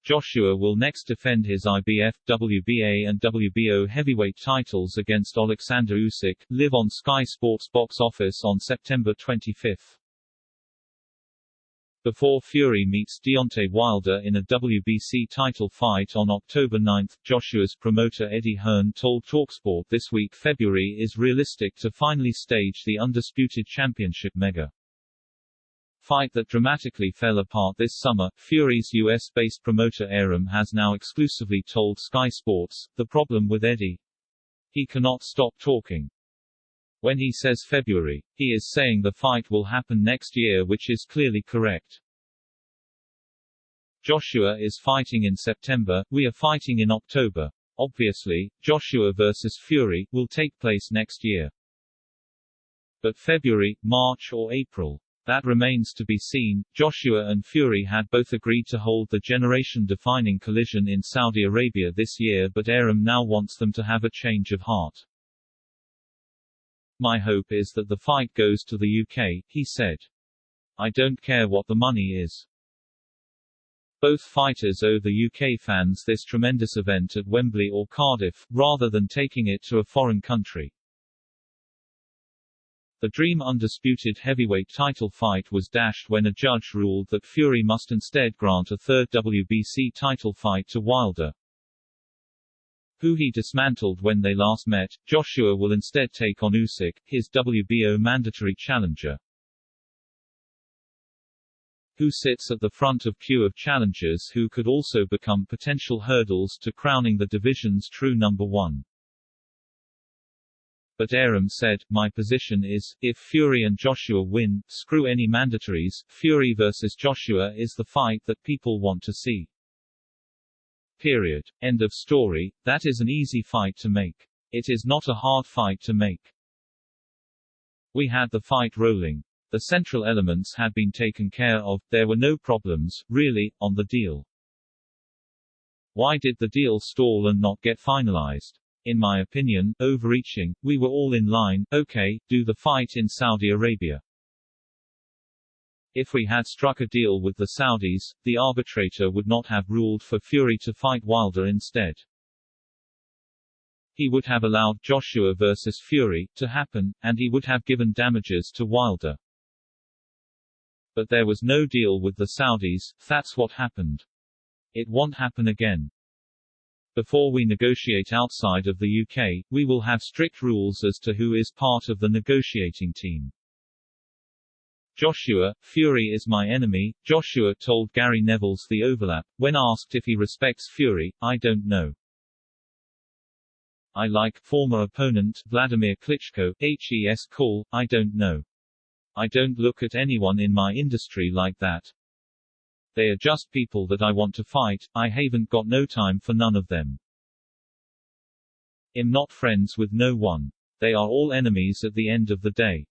Joshua will next defend his IBF, WBA and WBO heavyweight titles against Oleksandr Usyk, live on Sky Sports box office on September 25. Before Fury meets Deontay Wilder in a WBC title fight on October 9, Joshua's promoter Eddie Hearn told TalkSport this week February is realistic to finally stage the undisputed championship mega fight that dramatically fell apart this summer. Fury's US-based promoter Arum has now exclusively told Sky Sports, the problem with Eddie? He cannot stop talking. When he says February, he is saying the fight will happen next year, which is clearly correct. Joshua is fighting in September, we are fighting in October. Obviously, Joshua versus Fury will take place next year. But February, March or April? That remains to be seen. Joshua and Fury had both agreed to hold the generation-defining collision in Saudi Arabia this year, but Arum now wants them to have a change of heart. My hope is that the fight goes to the UK, he said. I don't care what the money is. Both fighters owe the UK fans this tremendous event at Wembley or Cardiff, rather than taking it to a foreign country. The dream undisputed heavyweight title fight was dashed when a judge ruled that Fury must instead grant a third WBC title fight to Wilder, who he dismantled when they last met. Joshua will instead take on Usyk, his WBO mandatory challenger, who sits at the front of queue of challengers who could also become potential hurdles to crowning the division's true number one. But Arum said, my position is, if Fury and Joshua win, screw any mandatories, Fury versus Joshua is the fight that people want to see. Period. End of story. That is an easy fight to make. It is not a hard fight to make. We had the fight rolling. The central elements had been taken care of, there were no problems, really, on the deal. Why did the deal stall and not get finalized? In my opinion, overreaching. We were all in line, okay, do the fight in Saudi Arabia. If we had struck a deal with the Saudis, the arbitrator would not have ruled for Fury to fight Wilder instead. He would have allowed Joshua versus Fury to happen, and he would have given damages to Wilder. But there was no deal with the Saudis, that's what happened. It won't happen again. Before we negotiate outside of the UK, we will have strict rules as to who is part of the negotiating team. Joshua, Fury is my enemy, Joshua told Gary Neville's The Overlap. When asked if he respects Fury, I don't know. I like former opponent Vladimir Klitschko, HES call, I don't know. I don't look at anyone in my industry like that. They are just people that I want to fight, I haven't got no time for none of them. I'm not friends with no one. They are all enemies at the end of the day.